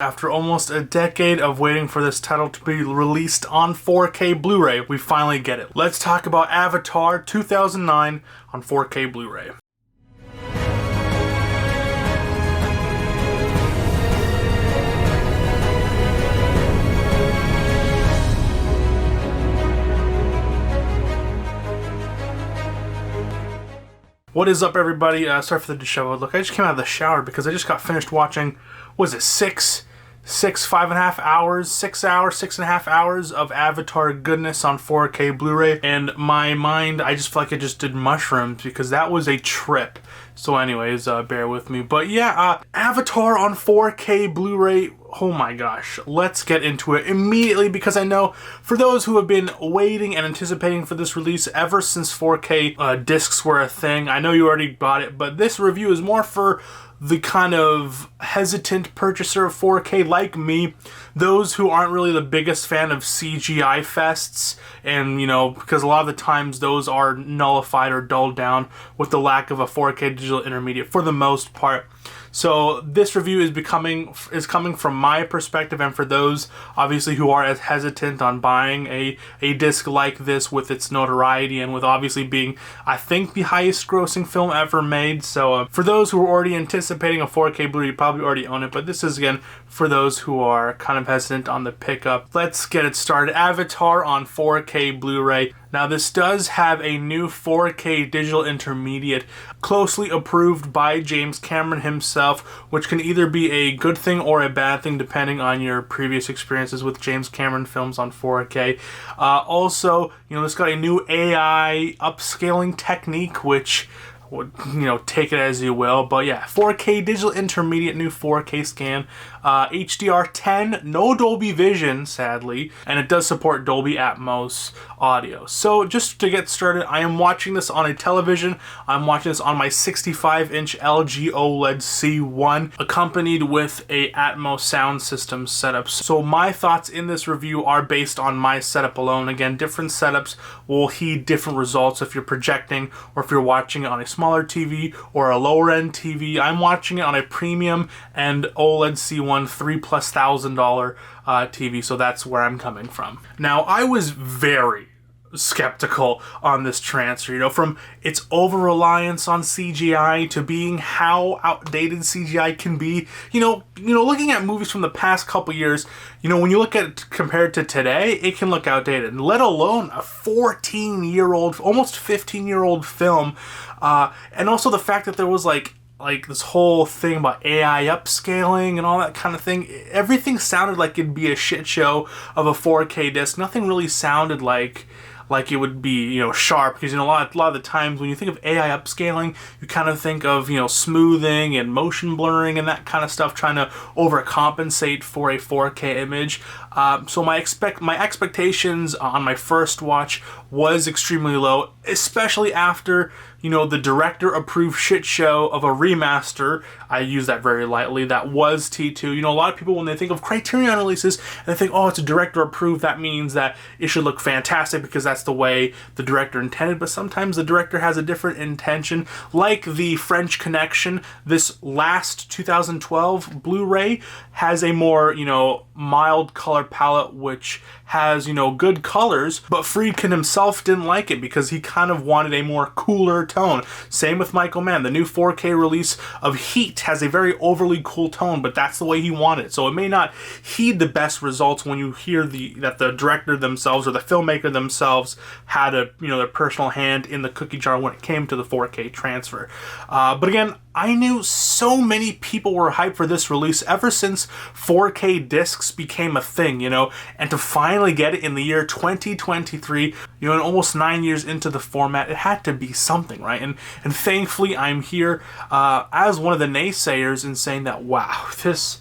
After almost a decade of waiting for this title to be released on 4K Blu-ray, we finally get it. Let's talk about Avatar 2009 on 4K Blu-ray. What is up, everybody? Sorry for the disheveled look. I just came out of the shower because I just got finished watching, what is it, 5.5 hours, 6 hours, 6.5 hours of Avatar goodness on 4K Blu-ray, and my mind, I just feel like I just did mushrooms because that was a trip. So anyways, bear with me. But yeah, Avatar on 4K Blu-ray, oh my gosh, let's get into it immediately, because I know for those who have been waiting and anticipating for this release ever since 4K discs were a thing, I know you already bought it, but this review is more for the kind of hesitant purchaser of 4K like me, those who aren't really the biggest fan of CGI fests, and you know, because a lot of the times those are nullified or dulled down with the lack of a 4K digital intermediate for the most part. So this review is coming from my perspective, and for those obviously who are as hesitant on buying a disc like this with its notoriety and with obviously being, I think, the highest grossing film ever made. So for those who are already anticipating a 4K Blu-ray, you probably already own it, but this is again for those who are kind of hesitant on the pickup. Let's get it started. Avatar on 4K Blu-ray. Now this does have a new 4K digital intermediate closely approved by James Cameron himself, which can either be a good thing or a bad thing depending on your previous experiences with James Cameron films on 4K. Also, you know, this got a new AI upscaling technique, which, you know, take it as you will, but yeah, 4K digital intermediate, new 4K scan, HDR10, no Dolby Vision, sadly, and it does support Dolby Atmos audio. So just to get started, I am watching this on a television. I'm watching this on my 65-inch LG OLED C1, accompanied with a Atmos sound system setup. So my thoughts in this review are based on my setup alone. Again, different setups will heed different results if you're projecting or if you're watching it on a smaller TV or a lower end TV. I'm watching it on a premium and OLED C1 $3,000+ TV, so that's where I'm coming from. Now, I was very skeptical on this transfer, you know, from its over-reliance on CGI to being how outdated CGI can be. You know, looking at movies from the past couple years, you know, when you look at it compared to today, it can look outdated, let alone a 14-year-old, almost 15-year-old film. And also the fact that there was like this whole thing about AI upscaling and all that kind of thing. Everything sounded like it'd be a shit show of a 4K disc. Nothing really sounded like it would be, you know, sharp, because, you know, a lot of the times when you think of AI upscaling, you kind of think of, you know, smoothing and motion blurring and that kind of stuff, trying to overcompensate for a 4K image. So my expectations on my first watch was extremely low, especially after, you know, the director-approved shit show of a remaster, I use that very lightly, that was T2. You know, a lot of people, when they think of Criterion releases, and they think, oh, it's a director-approved, that means that it should look fantastic because that's the way the director intended, but sometimes the director has a different intention. Like the French Connection, this last 2012 Blu-ray has a more, you know, mild color palette, which has, you know, good colors, but Friedkin himself didn't like it because he kind of wanted a more cooler tone. Same with Michael Mann. The new 4K release of Heat has a very overly cool tone, but that's the way he wanted it. So it may not heed the best results when you hear that the director themselves or the filmmaker themselves had a, you know, their personal hand in the cookie jar when it came to the 4K transfer. But again, I knew so many people were hyped for this release ever since 4K discs became a thing, you know, and to finally get it in the year 2023, you know, and almost 9 years into the format, it had to be something, right? And thankfully, I'm here as one of the naysayers in saying that, wow, this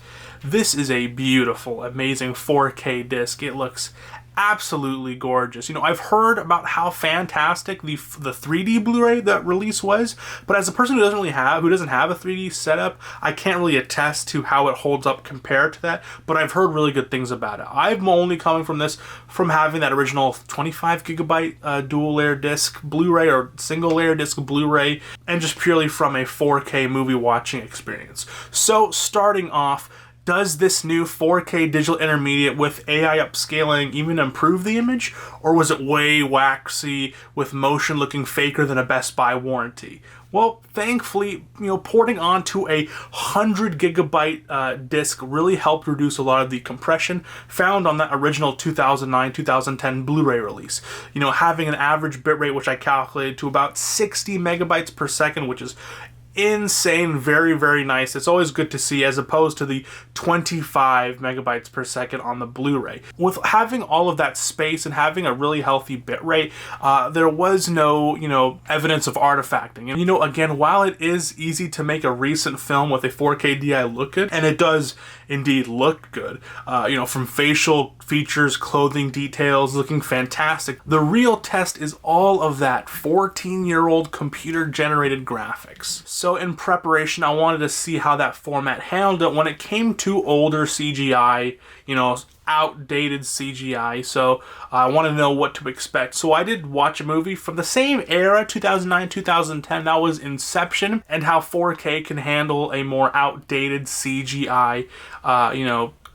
is a beautiful, amazing 4K disc. It looks absolutely gorgeous. You know, I've heard about how fantastic the 3D Blu-ray that release was, but as a person who doesn't have a 3D setup, I can't really attest to how it holds up compared to that, but I've heard really good things about it. I'm only coming from this from having that original 25 gigabyte dual layer disc Blu-ray or single layer disc Blu-ray, and just purely from a 4K movie watching experience. So starting off, Does this new 4K digital intermediate with AI upscaling even improve the image, or was it way waxy with motion looking faker than a Best Buy warranty? Well, thankfully, porting onto a 100 gigabyte disc really helped reduce a lot of the compression found on that original 2009-2010 Blu-ray release. Having an average bitrate, which I calculated to about 60 megabytes per second, which is insane, very, very nice. It's always good to see, as opposed to the 25 megabytes per second on the Blu-ray. With having all of that space and having a really healthy bitrate, there was no, evidence of artifacting. And, again, while it is easy to make a recent film with a 4K DI look good, and it does indeed look good, from facial features, clothing details, looking fantastic, the real test is all of that 14-year-old computer-generated graphics. So in preparation, I wanted to see how that format handled it when it came to older CGI, outdated CGI. So I want to know what to expect. So I did watch a movie from the same era, 2009-2010, that was Inception, and how 4K can handle a more outdated CGI,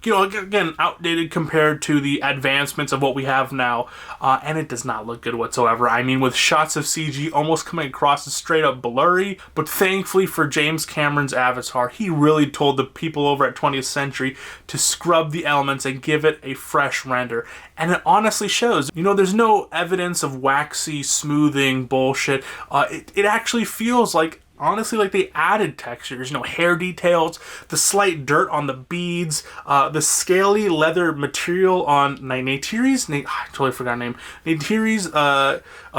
again, outdated compared to the advancements of what we have now, and it does not look good whatsoever. I mean, with shots of CG almost coming across as straight up blurry, but thankfully for James Cameron's Avatar, he really told the people over at 20th Century to scrub the elements and give it a fresh render. And it honestly shows. There's no evidence of waxy smoothing bullshit. It actually feels like, honestly, like they added textures, hair details, the slight dirt on the beads, the scaly leather material on Neytiri's, I totally forgot her name, Neytiri's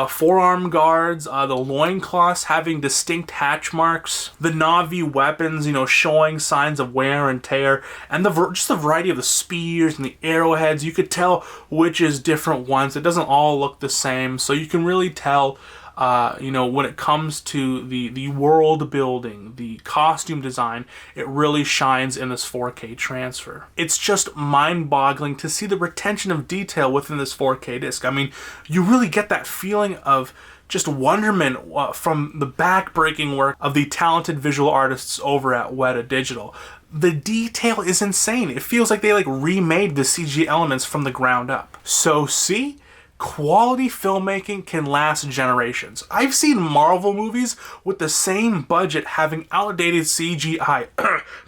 forearm guards, the loincloths having distinct hatch marks, the Na'vi weapons, showing signs of wear and tear, and just the variety of the spears and the arrowheads. You could tell which is different ones. It doesn't all look the same, so you can really tell when it comes to the world building, the costume design, it really shines in this 4K transfer. It's just mind-boggling to see the retention of detail within this 4K disc. I mean, you really get that feeling of just wonderment from the back-breaking work of the talented visual artists over at Weta Digital. The detail is insane. It feels like they remade the CG elements from the ground up. So see? Quality filmmaking can last generations. I've seen Marvel movies with the same budget having outdated CGI,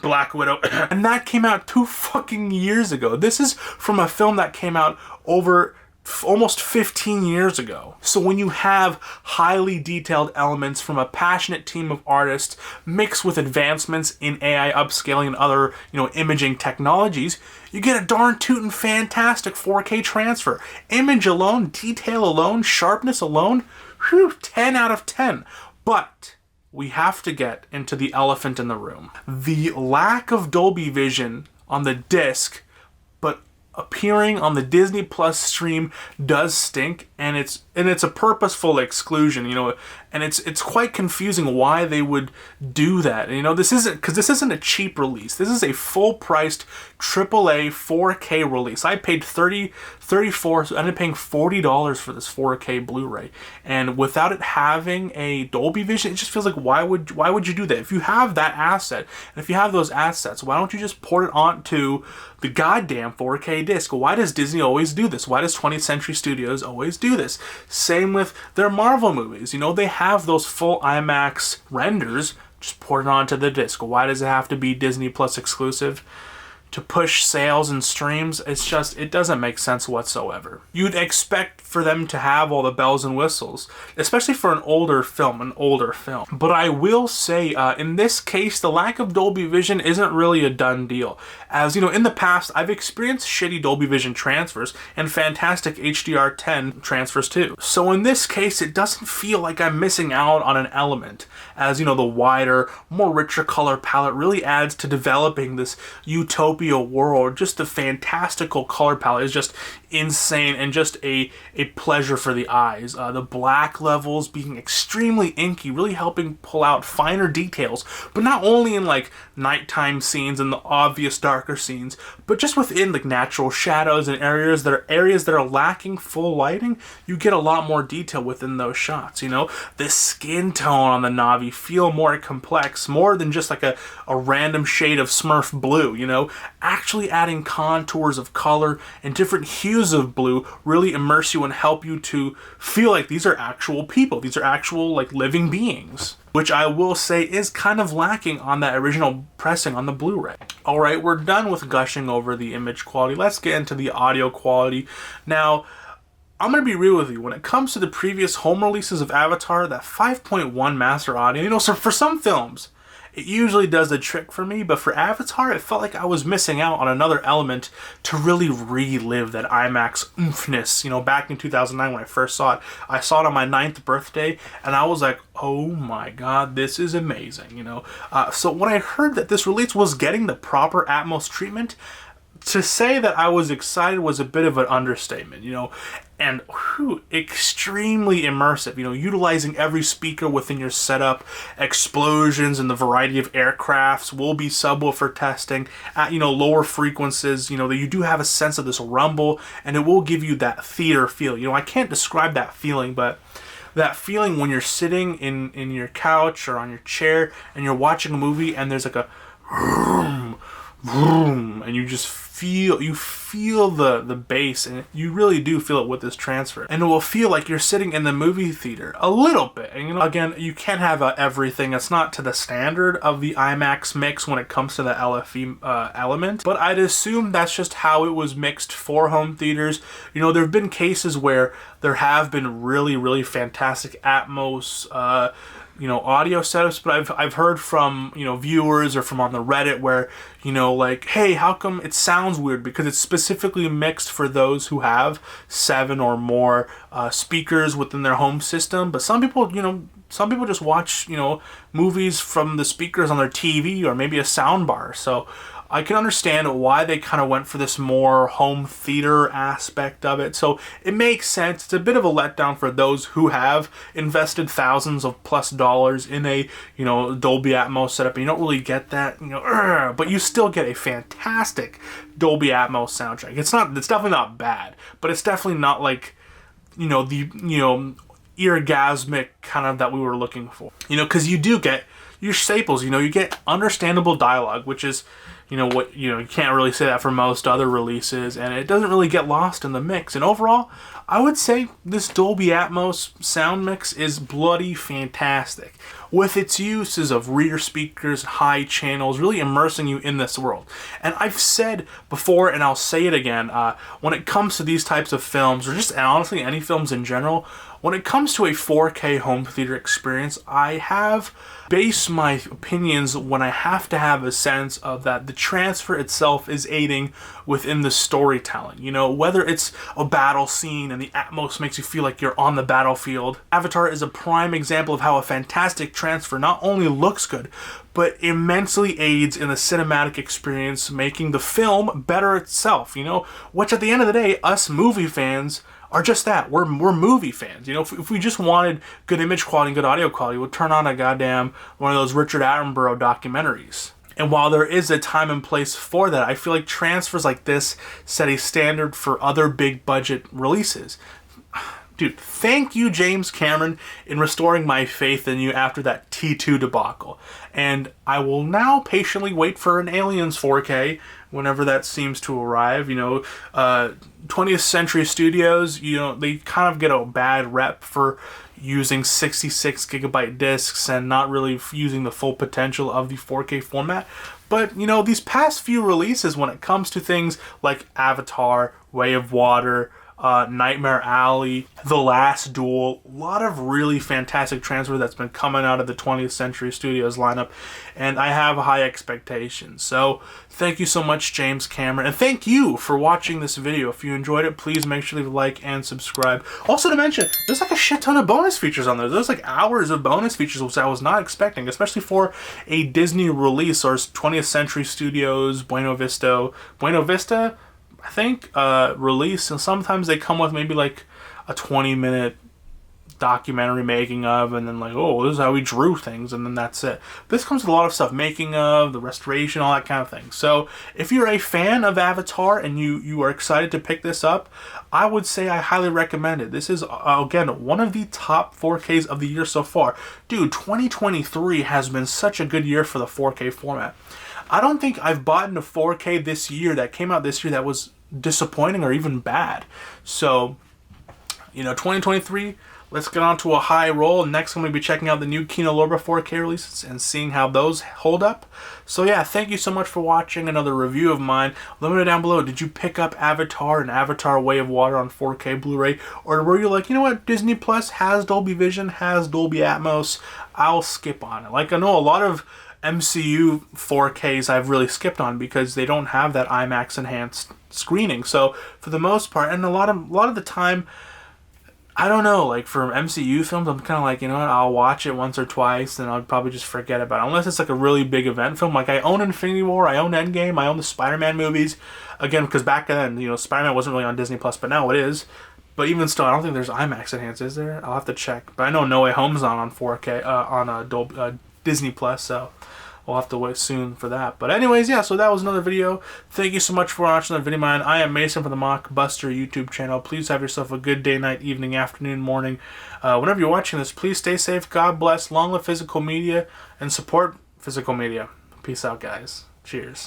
Black Widow, and that came out 2 fucking years ago. This is from a film that came out over almost 15 years ago. So when you have highly detailed elements from a passionate team of artists mixed with advancements in AI upscaling and other, imaging technologies, you get a darn tootin' fantastic 4K transfer. Image alone, detail alone, sharpness alone, 10 out of 10. But we have to get into the elephant in the room. The lack of Dolby Vision on the disc, but appearing on the Disney Plus stream does stink, and it's a purposeful exclusion, and it's quite confusing why they would do that. This isn't a cheap release. This is a full-priced AAA 4K release. I paid $34, so I ended up paying $40 for this 4K Blu-ray, and without it having a Dolby Vision, it just feels like why would you do that? If you have that asset, and if you have those assets, why don't you just port it onto the goddamn 4K disc? Why does Disney always do this? Why does 20th Century Studios always do this? Same with their Marvel movies. They have those full IMAX renders, just port it onto the disc. Why does it have to be Disney Plus exclusive? To push sales and streams, it doesn't make sense whatsoever. You'd expect for them to have all the bells and whistles, especially for an older film. But I will say, in this case, the lack of Dolby Vision isn't really a done deal. As in the past, I've experienced shitty Dolby Vision transfers and fantastic HDR10 transfers too. So in this case, it doesn't feel like I'm missing out on an element, as the wider, more richer color palette really adds to developing this utopia world. Just the fantastical color palette is just insane and just a pleasure for the eyes. The black levels being extremely inky, really helping pull out finer details, but not only in nighttime scenes and the obvious darker scenes, but just within natural shadows and areas that are lacking full lighting. You get a lot more detail within those shots. The skin tone on the Na'vi feel more complex, more than just a random shade of Smurf blue. actually adding contours of color and different hues of blue really immerse you and help you to feel like these are actual people. These are actual like living beings, which I will say is kind of lacking on that original pressing on the Blu-ray. All right, we're done with gushing over the image quality. Let's get into the audio quality. Now, I'm going to be real with you. When it comes to the previous home releases of Avatar, that 5.1 master audio, you know, so for some films, it usually does the trick for me, but for Avatar, it felt like I was missing out on another element to really relive that IMAX oomphness. You know, back in 2009 when I first saw it, I saw it on my 9th birthday, and I was like, oh my god, this is amazing, you know. So when I heard that this release was getting the proper Atmos treatment, to say that I was excited was a bit of an understatement, you know, and extremely immersive, you know, utilizing every speaker within your setup, explosions and the variety of aircrafts will be subwoofer testing at, you know, lower frequencies, you know, that you do have a sense of this rumble, and it will give you that theater feel. You know, I can't describe that feeling, but that feeling when you're sitting in your couch or on your chair and you're watching a movie and there's like a vroom, vroom, and you just feel the bass, and you really do feel it with this transfer, and it will feel like you're sitting in the movie theater a little bit. And you know, again, you can't have everything. It's not to the standard of the IMAX mix when it comes to the LFE element, but I'd assume that's just how it was mixed for home theaters. You know, there have been cases where there have been really fantastic Atmos you know, audio setups, but I've heard from, you know, viewers or from on the Reddit where, you know, like, hey, how come it sounds weird? Because it's specifically mixed for those who have 7 or more speakers within their home system. But some people, you know, some people just watch, you know, movies from the speakers on their TV or maybe a sound bar. So I can understand why they kind of went for this more home theater aspect of it. So it makes sense. It's a bit of a letdown for those who have invested thousands of plus dollars in a, you know, Dolby Atmos setup, and you don't really get that, you know, but you still get a fantastic Dolby Atmos soundtrack. It's definitely not bad, but it's definitely not like, you know, the, you know, eargasmic kind of that we were looking for. You know, because you do get your staples, you know, you get understandable dialogue, which is, you know, what, you know, you can't really say that for most other releases, and it doesn't really get lost in the mix. And overall, I would say this Dolby Atmos sound mix is bloody fantastic, with its uses of rear speakers, high channels, really immersing you in this world. And I've said before, and I'll say it again, when it comes to these types of films, or just honestly any films in general, when it comes to a 4K home theater experience, I have based my opinions when I have to have a sense of that the transfer itself is aiding within the storytelling. You know, whether it's a battle scene and the Atmos makes you feel like you're on the battlefield. Avatar is a prime example of how a fantastic transfer not only looks good, but immensely aids in the cinematic experience, making the film better itself, you know, which at the end of the day, us movie fans are just that. We're movie fans. You know, if we just wanted good image quality and good audio quality, we'd turn on a goddamn one of those Richard Attenborough documentaries. And while there is a time and place for that, I feel like transfers like this set a standard for other big budget releases. Dude, thank you, James Cameron, in restoring my faith in you after that T2 debacle. And I will now patiently wait for an Aliens 4K whenever that seems to arrive. You know, 20th Century Studios, you know, they kind of get a bad rep for using 66 gigabyte discs and not really using the full potential of the 4K format. But, you know, these past few releases, when it comes to things like Avatar, Way of Water, Nightmare Alley, The Last Duel, a lot of really fantastic transfer that's been coming out of the 20th Century Studios lineup, and I have high expectations. So thank you so much, James Cameron, and thank you for watching this video. If you enjoyed it, please make sure to leave a like and subscribe. Also to mention, there's like a shit ton of bonus features on there. There's like hours of bonus features, which I was not expecting, especially for a Disney release or 20th Century Studios Buena Vista, I think, release, and sometimes they come with maybe like a 20-minute documentary making of, and then like, oh, this is how we drew things, and then that's it. This comes with a lot of stuff, making of, the restoration, all that kind of thing. So if you're a fan of Avatar and you are excited to pick this up, I would say I highly recommend it. This is, again, one of the top 4Ks of the year so far. Dude, 2023 has been such a good year for the 4K format. I don't think I've bought into 4K this year that came out this year that was disappointing or even bad. So, 2023, let's get on to a high roll. Next, I'm going to be checking out the new Kino Lorber 4K releases and seeing how those hold up. So yeah, thank you so much for watching another review of mine. Let me know down below, did you pick up Avatar and Avatar Way of Water on 4K Blu-ray? Or were you like, you know what, Disney Plus has Dolby Vision, has Dolby Atmos, I'll skip on it. Like, I know a lot of MCU 4Ks I've really skipped on because they don't have that IMAX enhanced screening. So for the most part, and a lot of the time, I don't know, like for MCU films, I'm kind of like, you know what, I'll watch it once or twice, and I'll probably just forget about it. Unless it's like a really big event film. Like I own Infinity War, I own Endgame, I own the Spider-Man movies. Again, because back then, Spider-Man wasn't really on Disney Plus, but now it is. But even still, I don't think there's IMAX enhanced, is there? I'll have to check. But I know No Way Home's on 4K, on Disney Plus, so we'll have to wait soon for that. But anyways, yeah, so that was another video. Thank you so much for watching that video, man. I am Mason from the Mockbuster YouTube channel. Please have yourself a good day, night, evening, afternoon, morning. Whenever you're watching this, please stay safe. God bless. Long live physical media and support physical media. Peace out, guys. Cheers.